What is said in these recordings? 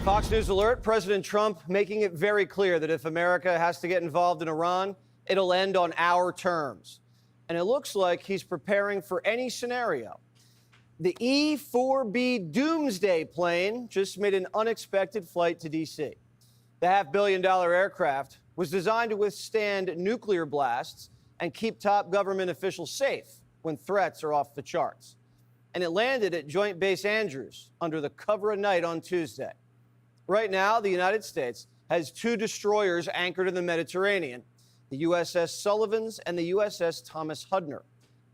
Fox News alert, President Trump making it very clear that if America has to get involved in Iran, it'll end on our terms. And it looks like he's preparing for any scenario. The E-4B Doomsday Plane just made an unexpected flight to D.C. The $500 million aircraft was designed to withstand nuclear blasts and keep top government officials safe when threats are off the charts. And it landed at Joint Base Andrews under the cover of night on Tuesday. Right now, the United States has two destroyers anchored in the Mediterranean, the USS Sullivans and the USS Thomas Hudner.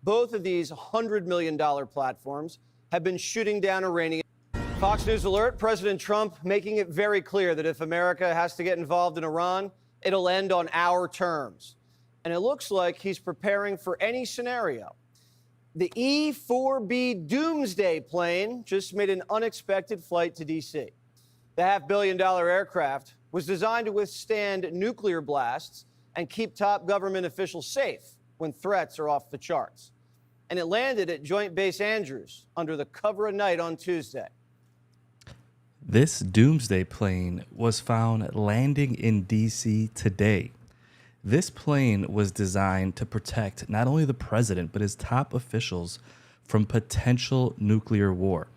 Both of these $100 million platforms have been shooting down Iranian. Fox News alert, President Trump making it very clear that if America has to get involved in Iran, it'll end on our terms. And it looks like he's preparing for any scenario. The E-4B Doomsday Plane just made an unexpected flight to D.C. The $500 million aircraft was designed to withstand nuclear blasts and keep top government officials safe when threats are off the charts. And it landed at Joint Base Andrews under the cover of night on Tuesday. This Doomsday Plane was found landing in D.C. today. This plane was designed to protect not only the president, but his top officials from potential nuclear war.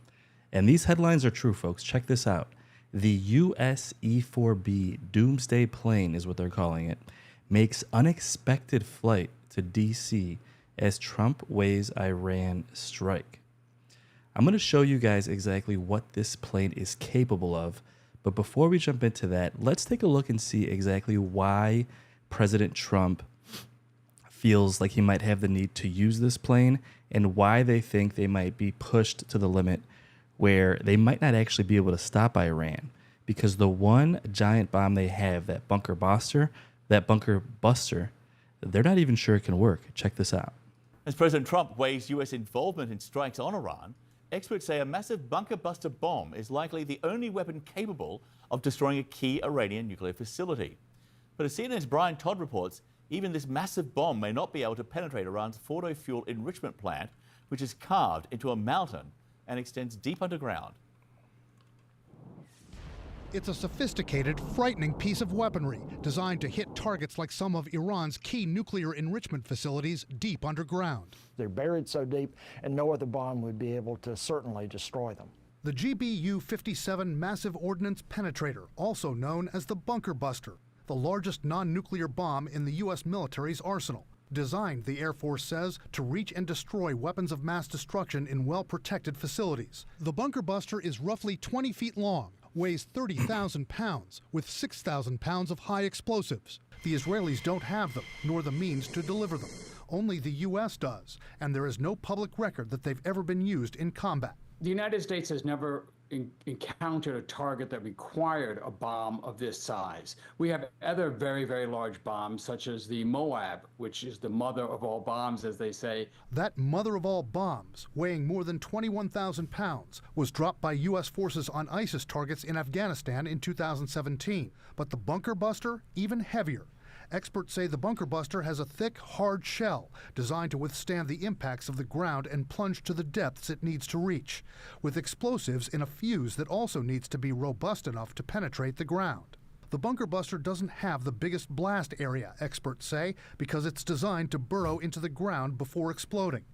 And these headlines are true, folks. Check this out. The US E-4B Doomsday Plane is what they're calling it, makes unexpected flight to D.C. as Trump weighs Iran strike. I'm going to show you guys exactly what this plane is capable of, but before we jump into that, let's take a look and see exactly why President Trump feels like he might have the need to use this plane and why they think they might be pushed to the limit where they might not actually be able to stop Iran, because the one giant bomb they have, that bunker buster, they're not even sure it can work. Check this out. As President Trump weighs U.S. involvement in strikes on Iran, experts say a massive bunker buster bomb is likely the only weapon capable of destroying a key Iranian nuclear facility. But as CNN's Brian Todd reports, even this massive bomb may not be able to penetrate Iran's Fordo fuel enrichment plant, which is carved into a mountain and extends deep underground. It's a sophisticated, frightening piece of weaponry designed to hit targets like some of Iran's key nuclear enrichment facilities deep underground. They're buried so deep, and no other bomb would be able to certainly destroy them. The GBU-57 Massive Ordnance Penetrator, also known as the Bunker Buster, the largest non-nuclear bomb in the U.S. military's arsenal. Designed, the Air Force says, to reach and destroy weapons of mass destruction in well-protected facilities. The Bunker Buster is roughly 20 feet long, weighs 30,000 pounds, with 6,000 pounds of high explosives. The Israelis don't have them, nor the means to deliver them. Only the U.S. does, and there is no public record that they've ever been used in combat. The United States has never encountered a target that required a bomb of this size. We have other very, very large bombs, such as the Moab, which is the mother of all bombs, as they say. That mother of all bombs, weighing more than 21,000 pounds, was dropped by U.S. forces on ISIS targets in Afghanistan in 2017. But the Bunker Buster, even heavier. Experts say the Bunker Buster has a thick, hard shell designed to withstand the impacts of the ground and plunge to the depths it needs to reach, with explosives in a fuse that also needs to be robust enough to penetrate the ground. The Bunker Buster doesn't have the biggest blast area, experts say, because it's designed to burrow into the ground before exploding.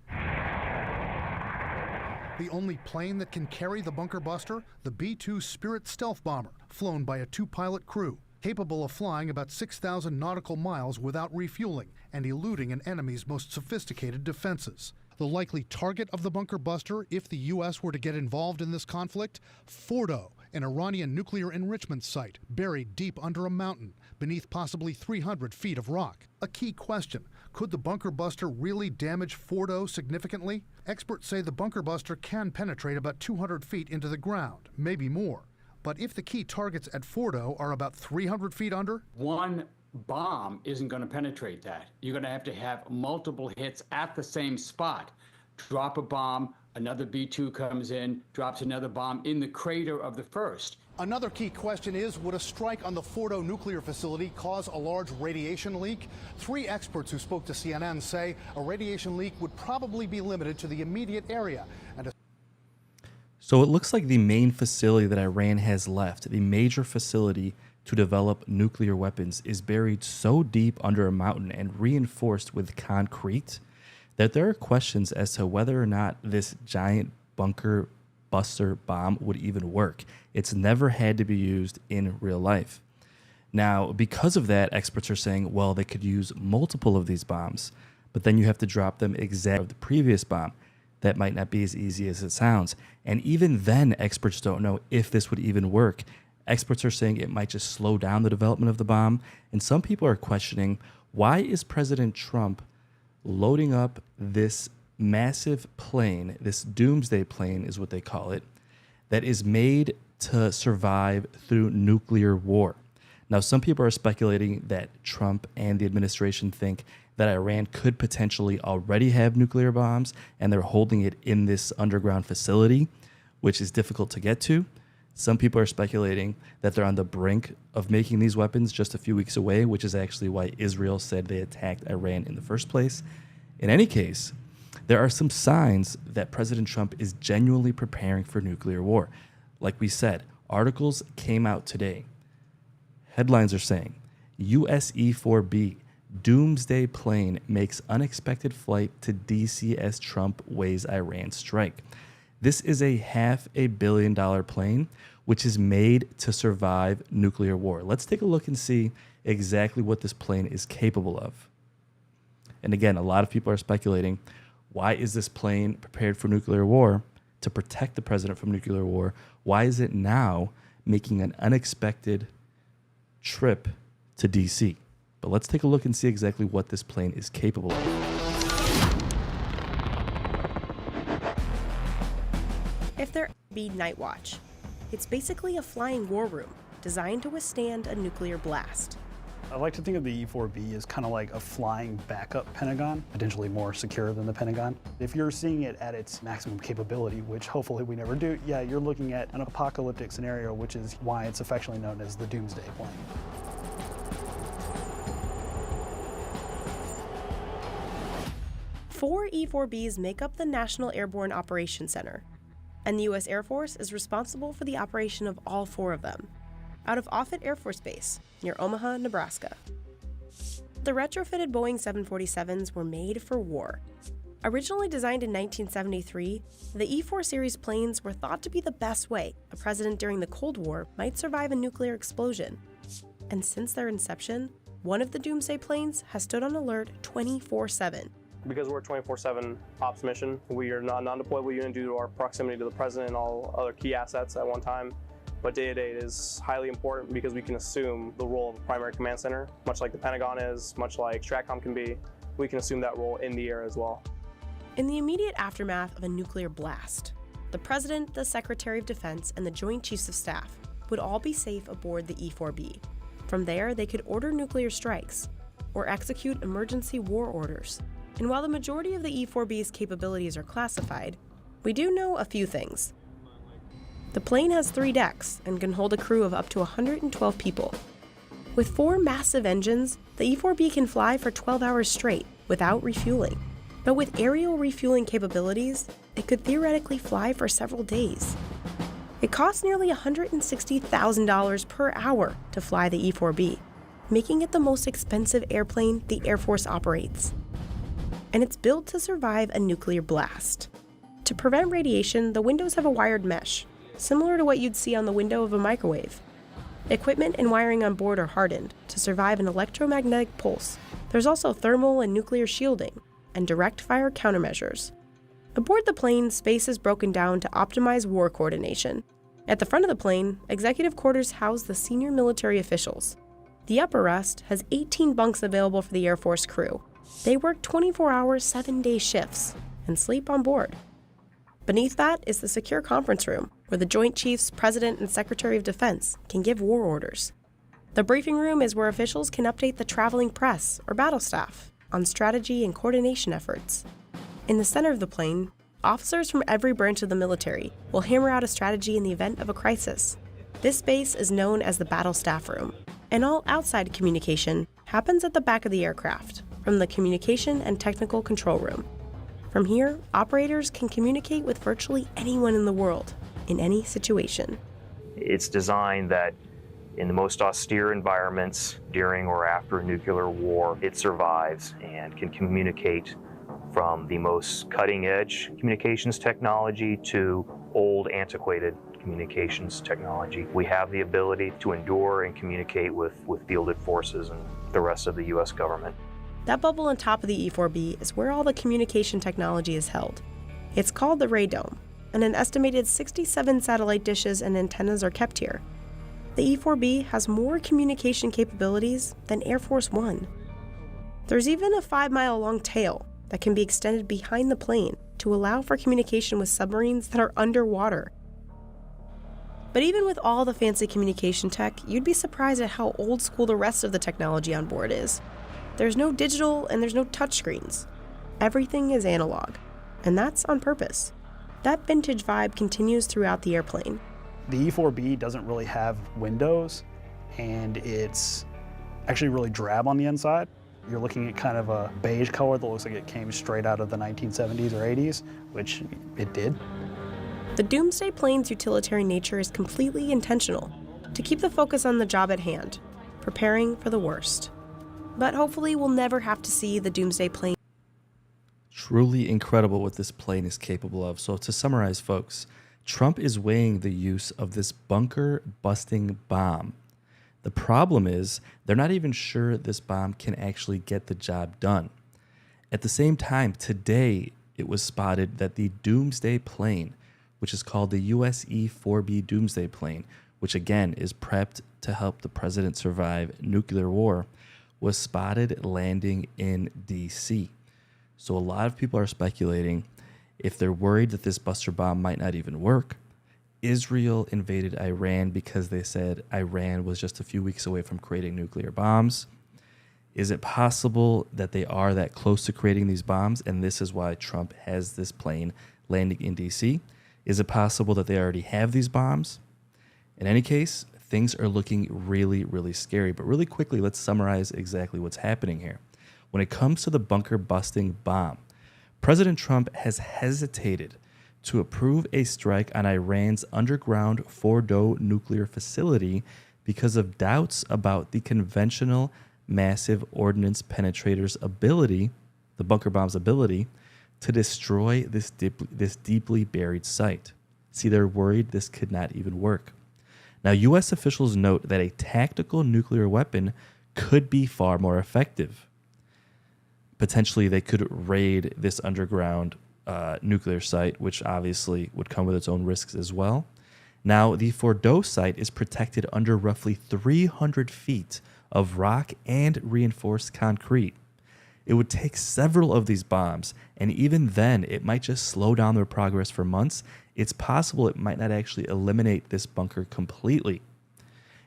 The only plane that can carry the Bunker Buster, the B-2 Spirit stealth bomber, flown by a two-pilot crew, capable of flying about 6,000 nautical miles without refueling and eluding an enemy's most sophisticated defenses. The likely target of the Bunker Buster, if the U.S. were to get involved in this conflict, Fordo, an Iranian nuclear enrichment site buried deep under a mountain beneath possibly 300 feet of rock. A key question, could the Bunker Buster really damage Fordo significantly? Experts say the Bunker Buster can penetrate about 200 feet into the ground, maybe more. But if the key targets at Fordo are about 300 feet under? One bomb isn't going to penetrate that. You're going to have multiple hits at the same spot. Drop a bomb, another B-2 comes in, drops another bomb in the crater of the first. Another key question is, would a strike on the Fordo nuclear facility cause a large radiation leak? 3 experts who spoke to CNN say a radiation leak would probably be limited to the immediate area. And So it looks like the main facility that Iran has left, the major facility to develop nuclear weapons, is buried so deep under a mountain and reinforced with concrete that there are questions as to whether or not this giant bunker buster bomb would even work. It's never had to be used in real life. Now, because of that, experts are saying, well, they could use multiple of these bombs, but then you have to drop them exactly of the previous bomb. That might not be as easy as it sounds. And even then, experts don't know if this would even work. Experts are saying it might just slow down the development of the bomb. And some people are questioning, why is President Trump loading up this massive plane, this Doomsday Plane is what they call it, that is made to survive through nuclear war? Now, some people are speculating that Trump and the administration think that Iran could potentially already have nuclear bombs and they're holding it in this underground facility, which is difficult to get to. Some people are speculating that they're on the brink of making these weapons just a few weeks away, which is actually why Israel said they attacked Iran in the first place. In any case, there are some signs that President Trump is genuinely preparing for nuclear war. Like we said, articles came out today. Headlines are saying, US E-4B, Doomsday Plane makes unexpected flight to DC as Trump weighs Iran strike. This is a $500 million plane, which is made to survive nuclear war. Let's take a look and see exactly what this plane is capable of. And again, a lot of people are speculating, why is this plane prepared for nuclear war to protect the president from nuclear war? Why is it now making an unexpected trip to DC? But let's take a look and see exactly what this plane is capable of. If there be Night Watch, it's basically a flying war room designed to withstand a nuclear blast. I like to think of the E-4B as kind of like a flying backup Pentagon, potentially more secure than the Pentagon. If you're seeing it at its maximum capability, which hopefully we never do, yeah, you're looking at an apocalyptic scenario, which is why it's affectionately known as the Doomsday Plane. 4 E-4Bs make up the National Airborne Operations Center, and the U.S. Air Force is responsible for the operation of all 4 of them, out of Offutt Air Force Base, near Omaha, Nebraska. The retrofitted Boeing 747s were made for war. Originally designed in 1973, the E-4 series planes were thought to be the best way a president during the Cold War might survive a nuclear explosion. And since their inception, one of the Doomsday planes has stood on alert 24/7. Because we're a 24/7 ops mission, we are not a non-deployable unit due to our proximity to the president and all other key assets at one time. But day-to-day it is highly important because we can assume the role of a primary command center, much like the Pentagon is, much like STRATCOM can be. We can assume that role in the air as well. In the immediate aftermath of a nuclear blast, the President, the Secretary of Defense, and the Joint Chiefs of Staff would all be safe aboard the E-4B. From there, they could order nuclear strikes or execute emergency war orders. And while the majority of the E-4B's capabilities are classified, we do know a few things. The plane has 3 decks and can hold a crew of up to 112 people. With 4 massive engines, the E-4B can fly for 12 hours straight without refueling. But with aerial refueling capabilities, it could theoretically fly for several days. It costs nearly $160,000 per hour to fly the E-4B, making it the most expensive airplane the Air Force operates. And it's built to survive a nuclear blast. To prevent radiation, the windows have a wired mesh, similar to what you'd see on the window of a microwave. Equipment and wiring on board are hardened to survive an electromagnetic pulse. There's also thermal and nuclear shielding, and direct fire countermeasures. Aboard the plane, space is broken down to optimize war coordination. At the front of the plane, executive quarters house the senior military officials. The upper rest has 18 bunks available for the Air Force crew. They work 24-hour, 7-day shifts and sleep on board. Beneath that is the secure conference room, where the Joint Chiefs, President, and Secretary of Defense can give war orders. The briefing room is where officials can update the traveling press or battle staff on strategy and coordination efforts. In the center of the plane, officers from every branch of the military will hammer out a strategy in the event of a crisis. This space is known as the battle staff room, and all outside communication happens at the back of the aircraft, from the communication and technical control room. From here, operators can communicate with virtually anyone in the world, in any situation. It's designed that in the most austere environments during or after a nuclear war, it survives and can communicate from the most cutting-edge communications technology to old, antiquated communications technology. We have the ability to endure and communicate with fielded forces and the rest of the U.S. government. That bubble on top of the E-4B is where all the communication technology is held. It's called the Ray Dome, and an estimated 67 satellite dishes and antennas are kept here. The E-4B has more communication capabilities than Air Force One. There's even a 5-mile-long tail that can be extended behind the plane to allow for communication with submarines that are underwater. But even with all the fancy communication tech, you'd be surprised at how old school the rest of the technology on board is. There's no digital and there's no touchscreens. Everything is analog, and that's on purpose. That vintage vibe continues throughout the airplane. The E-4B doesn't really have windows, and it's actually really drab on the inside. You're looking at kind of a beige color that looks like it came straight out of the 1970s or 80s, which it did. The Doomsday Plane's utilitarian nature is completely intentional, to keep the focus on the job at hand, preparing for the worst. But hopefully we'll never have to see the Doomsday Plane. Truly incredible what this plane is capable of. So to summarize, folks, Trump is weighing the use of this bunker-busting bomb. The problem is they're not even sure this bomb can actually get the job done. At the same time, today it was spotted that the Doomsday Plane, which is called the US E-4B Doomsday Plane, which again is prepped to help the president survive nuclear war, was spotted landing in D.C. So a lot of people are speculating if they're worried that this buster bomb might not even work. Israel invaded Iran because they said Iran was just a few weeks away from creating nuclear bombs. Is it possible that they are that close to creating these bombs, and this is why Trump has this plane landing in D.C.? Is it possible that they already have these bombs? In any case, things are looking really, really scary. But really quickly, let's summarize exactly what's happening here. When it comes to the bunker-busting bomb, President Trump has hesitated to approve a strike on Iran's underground Fordow nuclear facility because of doubts about the conventional massive ordnance penetrator's ability, the bunker bomb's ability, to destroy this deeply buried site. See, they're worried this could not even work. Now, U.S. officials note that a tactical nuclear weapon could be far more effective. Potentially, they could raid this underground nuclear site, which obviously would come with its own risks as well. Now, the Fordow site is protected under roughly 300 feet of rock and reinforced concrete. It would take several of these bombs, and even then, it might just slow down their progress for months. It's possible it might not actually eliminate this bunker completely.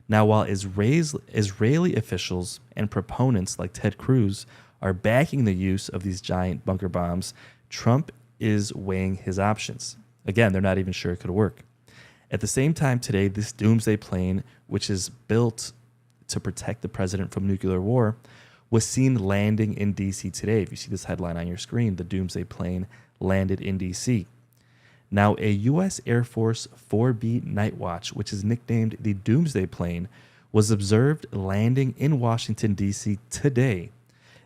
Now, while Israeli officials and proponents like Ted Cruz are backing the use of these giant bunker bombs, Trump is weighing his options. Again, they're not even sure it could work. At the same time today, this Doomsday Plane, which is built to protect the president from nuclear war, was seen landing in D.C. today. If you see this headline on your screen, the Doomsday Plane landed in D.C. Now, a U.S. Air Force 4B Night Watch, which is nicknamed the Doomsday Plane, was observed landing in Washington, D.C. today.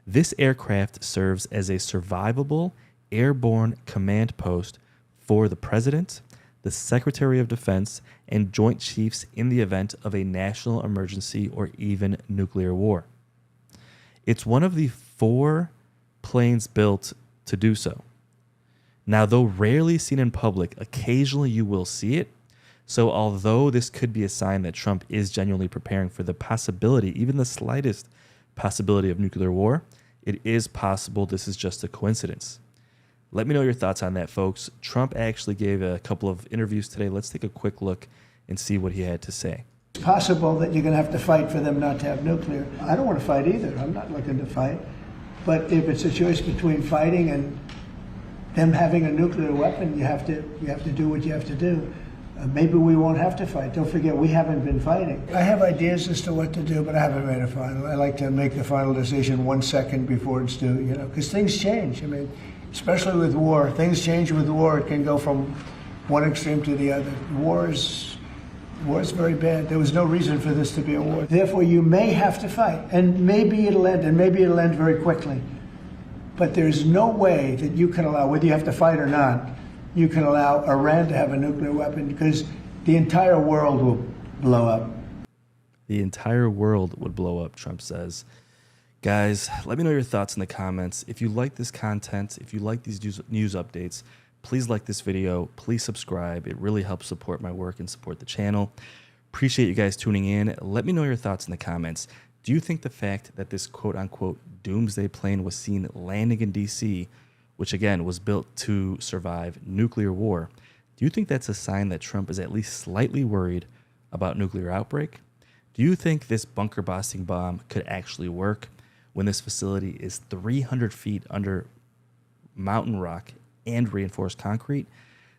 This aircraft serves as a survivable airborne command post for the President, the Secretary of Defense, and Joint Chiefs in the event of a national emergency or even nuclear war. It's one of the 4 planes built to do so. Now, though rarely seen in public, occasionally you will see it. So although this could be a sign that Trump is genuinely preparing for the possibility, even the slightest possibility of nuclear war, it is possible this is just a coincidence. Let me know your thoughts on that, folks. Trump actually gave a couple of interviews today. Let's take a quick look and see what he had to say. It's possible that you're going to have to fight for them not to have nuclear. I don't want to fight either. I'm not looking to fight. But if it's a choice between fighting and them having a nuclear weapon, you have to do what you have to do. Maybe we won't have to fight. Don't forget, we haven't been fighting. I have ideas as to what to do, but I haven't made a final. I like to make the final decision 1 second before it's due, because things change. I mean, especially with war, things change with war. It can go from one extreme to the other. War is very bad. There was no reason for this to be a war. Therefore, you may have to fight, and maybe it'll end, and maybe it'll end very quickly. But there's no way that you can allow, whether you have to fight or not, you can allow Iran to have a nuclear weapon, because the entire world will blow up. The entire world would blow up, Trump says. Guys, let me know your thoughts in the comments. If you like this content, if you like these news updates, please like this video. Please subscribe. It really helps support my work and support the channel. Appreciate you guys tuning in. Let me know your thoughts in the comments. Do you think the fact that this quote-unquote doomsday plane was seen landing in D.C., which again was built to survive nuclear war, do you think that's a sign that Trump is at least slightly worried about nuclear outbreak? Do you think this bunker busting bomb could actually work when this facility is 300 feet under mountain rock and reinforced concrete?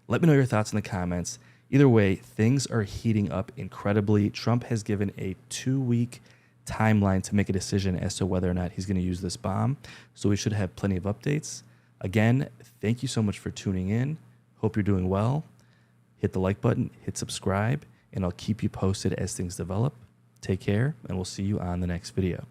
Let me know your thoughts in the comments. Either way, things are heating up incredibly. Trump has given a 2-week timeline to make a decision as to whether or not he's going to use this bomb. So we should have plenty of updates. Again, thank you so much for tuning in. Hope you're doing well. Hit the like button, hit subscribe, and I'll keep you posted as things develop. Take care, and we'll see you on the next video.